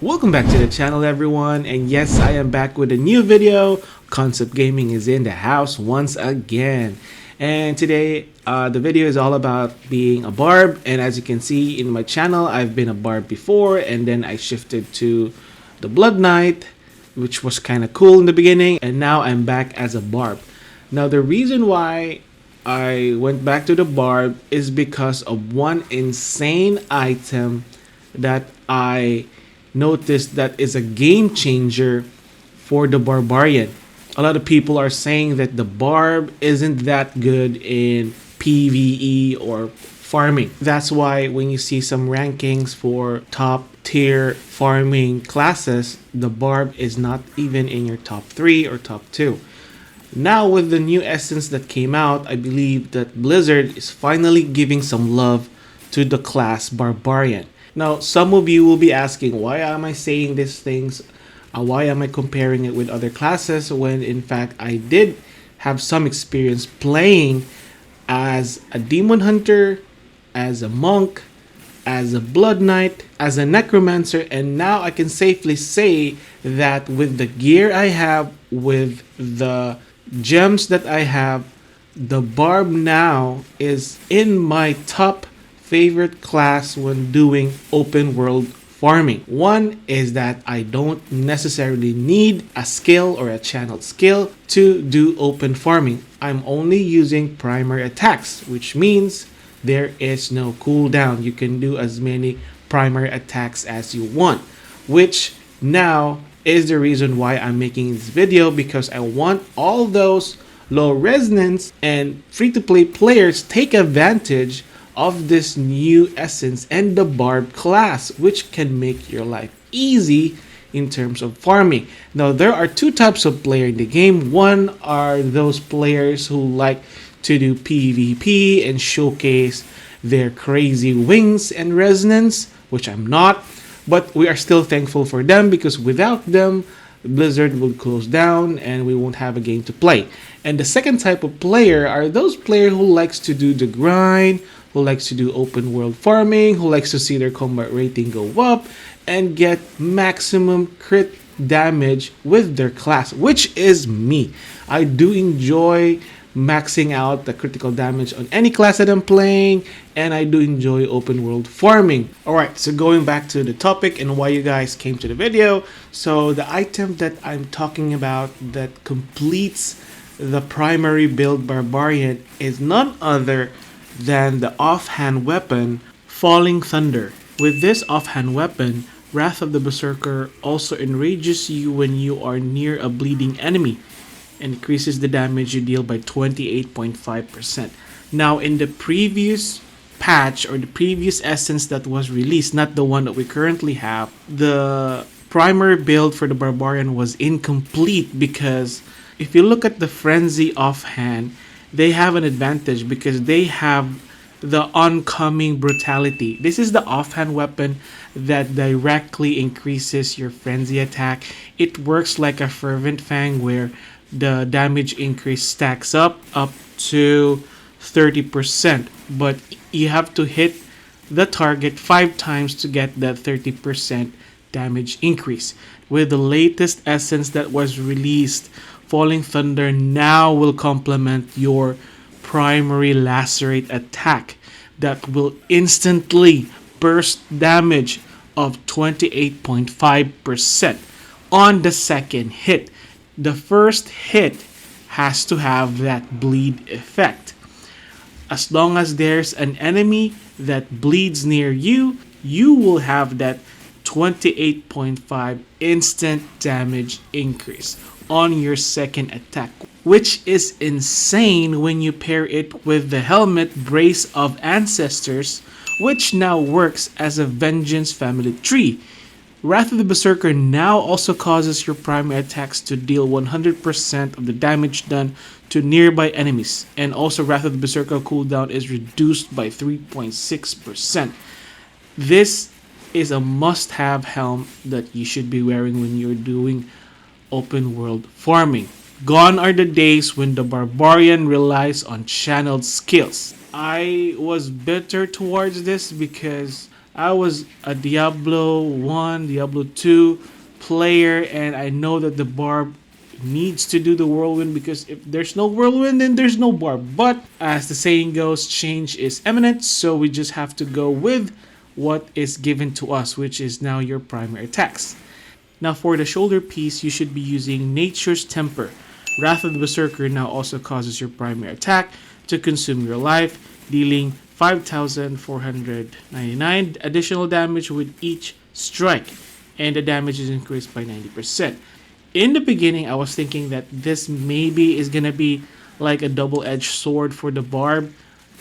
Welcome back to the channel, everyone, and yes, I am back with a new video. Concept Gaming is in the house once again, and today the video is all about being a Barb. And as you can see in my channel, I've been a Barb before, and then I shifted to the Blood Knight, which was kind of cool in the beginning, and now I'm back as a Barb. Now the reason why I went back to the Barb is because of one insane item that I noticed that is a game changer for the Barbarian. A lot of people are saying that the Barb isn't that good in PVE or farming. That's why when you see some rankings for top tier farming classes, the Barb is not even in your top 3 or top 2. Now with the new essence that came out, I believe that Blizzard is finally giving some love to the class Barbarian. Now, some of you will be asking, why am I saying these things? Why am I comparing it with other classes when in fact I did have some experience playing as a demon hunter, as a monk, as a blood knight, as a necromancer, and now I can safely say that with the gear I have, with the gems that I have, the Barb now is in my top favorite class when doing open world farming. One is that I don't necessarily need a skill or a channeled skill to do open farming. I'm only using primary attacks, which means there is no cooldown. You can do as many primary attacks as you want, which now is the reason why I'm making this video, because I want all those low resonance and free-to-play players take advantage of this new essence and the Barb class, which can make your life easy in terms of farming. Now there are two types of player in the game. One are those players who like to do PvP and showcase their crazy wings and resonance, which I'm not, but we are still thankful for them, because without them Blizzard will close down and we won't have a game to play. And the second type of player are those players who likes to do the grind, who likes to do open world farming, who likes to see their combat rating go up and get maximum crit damage with their class, which is me. I do enjoy maxing out the critical damage on any class that I'm playing, and I do enjoy open world farming. Alright, so going back to the topic and why you guys came to the video. So the item that I'm talking about that completes the primary build Barbarian is none other than the offhand weapon, Falling Thunder. With this offhand weapon, Wrath of the Berserker also enrages you when you are near a bleeding enemy and increases the damage you deal by 28.5%. Now in the previous patch or the previous essence that was released, not the one that we currently have, the primary build for the Barbarian was incomplete, because if you look at the Frenzy offhand, they have an advantage because they have the oncoming brutality. This is the offhand weapon that directly increases your frenzy attack. It works like a fervent fang where the damage increase stacks up to 30%, but you have to hit the target 5 times to get that 30% damage increase. With the latest essence that was released, Falling Thunder now will complement your primary lacerate attack that will instantly burst damage of 28.5% on the second hit. The first hit has to have that bleed effect. As long as there's an enemy that bleeds near you, you will have that 28.5 instant damage increase on your second attack, which is insane when you pair it with the helmet Brace of Ancestors, which now works as a vengeance family tree. Wrath of the Berserker now also causes your primary attacks to deal 100% of the damage done to nearby enemies, and also Wrath of the Berserker cooldown is reduced by 3.6%. This is a must-have helm that you should be wearing when you're doing open world farming. Gone are the days when the Barbarian relies on channeled skills. I was bitter towards this because I was a Diablo 1, Diablo 2 player, and I know that the Barb needs to do the whirlwind, because if there's no whirlwind, then there's no Barb. But as the saying goes, change is imminent, so we just have to go with what is given to us, which is now your primary attacks. Now for the shoulder piece, you should be using Nature's Temper. Wrath of the Berserker now also causes your primary attack to consume your life, dealing 5,499 additional damage with each strike, and the damage is increased by 90%. In the beginning, I was thinking that this maybe is gonna be like a double-edged sword for the Barb,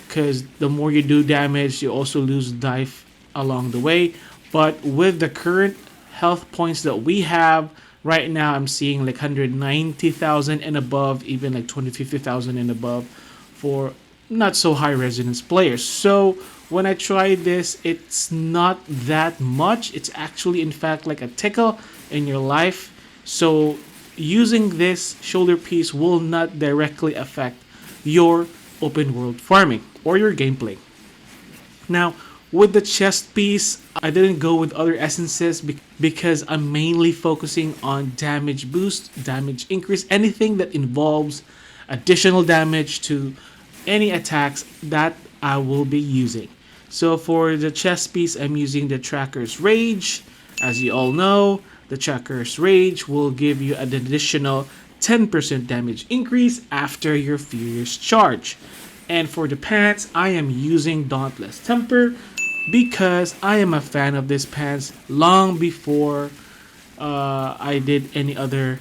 because the more you do damage, you also lose life along the way. But with the current health points that we have right now, I'm seeing like 190,000 and above, even like 250,000 and above for not so high resonance players. So when I try this, it's not that much. It's actually in fact like a tickle in your life. So using this shoulder piece will not directly affect your open world farming or your gameplay. Now with the chest piece, I didn't go with other essences because I'm mainly focusing on damage boost, damage increase, anything that involves additional damage to any attacks that I will be using. So for the chest piece, I'm using the Tracker's Rage. As you all know, the Tracker's Rage will give you an additional 10% damage increase after your Furious Charge. And for the pants, I am using Dauntless Temper because I am a fan of this pants long before I did any other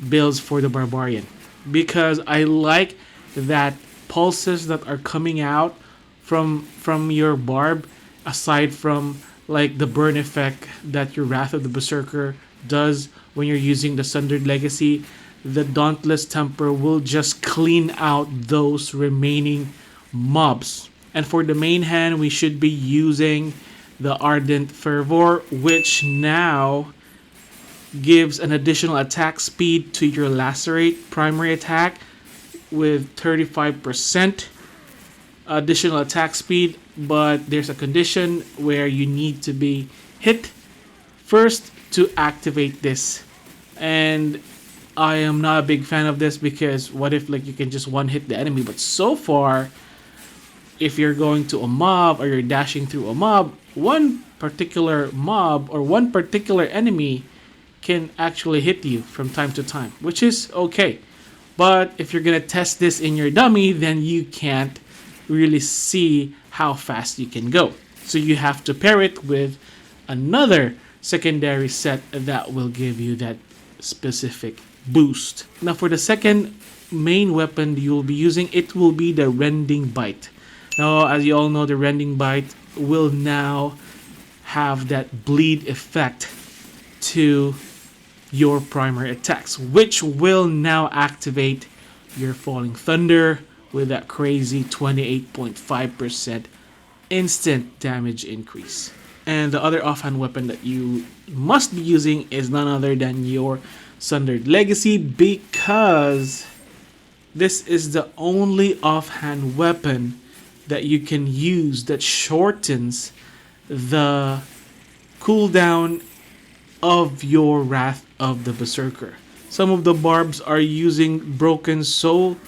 builds for the Barbarian, because I like that pulses that are coming out from your Barb, aside from like the burn effect that your Wrath of the Berserker does when you're using the Sundered Legacy. The Dauntless Temper will just clean out those remaining mobs. And for the main hand, we should be using the Ardent Fervor, which now gives an additional attack speed to your Lacerate primary attack with 35% additional attack speed. But there's a condition where you need to be hit first to activate this. And I am not a big fan of this, because what if like you can just one hit the enemy? But so far, if you're going to a mob or you're dashing through a mob, one particular mob or one particular enemy can actually hit you from time to time, which is okay. But if you're gonna test this in your dummy, then you can't really see how fast you can go. So you have to pair it with another secondary set that will give you that specific boost. Now for the second main weapon you'll be using, it will be the Rending Bite. Now, as you all know, the Rending Bite will now have that bleed effect to your primary attacks, which will now activate your Falling Thunder with that crazy 28.5% instant damage increase. And the other offhand weapon that you must be using is none other than your Sundered Legacy, because this is the only offhand weapon that you can use that shortens the cooldown of your Wrath of the Berserker. Some of the Barbs are using Broken Soul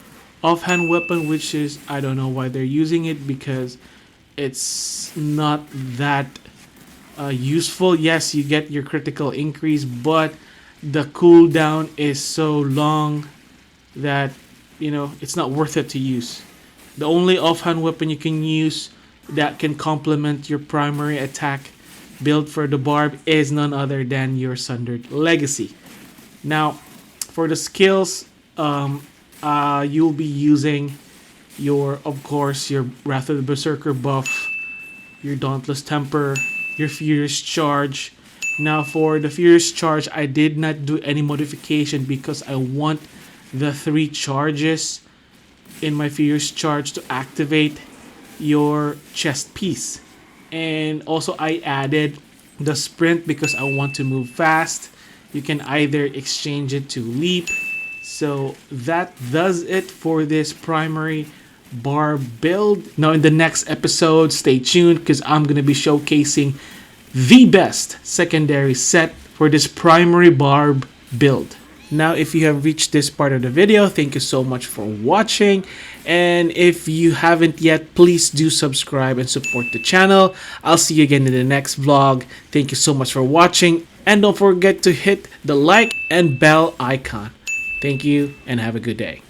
offhand weapon, which is, I don't know why they're using it, because it's not that useful. Yes, you get your critical increase, but the cooldown is so long that, you know, it's not worth it to use. The only offhand weapon you can use that can complement your primary attack build for the Barb is none other than your Sundered Legacy. Now, for the skills, you'll be using your, of course, your Wrath of the Berserker buff, your Dauntless Temper, your Furious Charge. Now, for the Furious Charge, I did not do any modification because I want the 3 charges in my Furious Charge to activate your chest piece. And also I added the sprint because I want to move fast. You can either exchange it to leap. So that does it for this primary Barb build. Now in the next episode, stay tuned because I'm going to be showcasing the best secondary set for this primary Barb build. Now, if you have reached this part of the video, thank you so much for watching. And if you haven't yet, please do subscribe and support the channel. I'll see you again in the next vlog. Thank you so much for watching. And don't forget to hit the like and bell icon. Thank you and have a good day.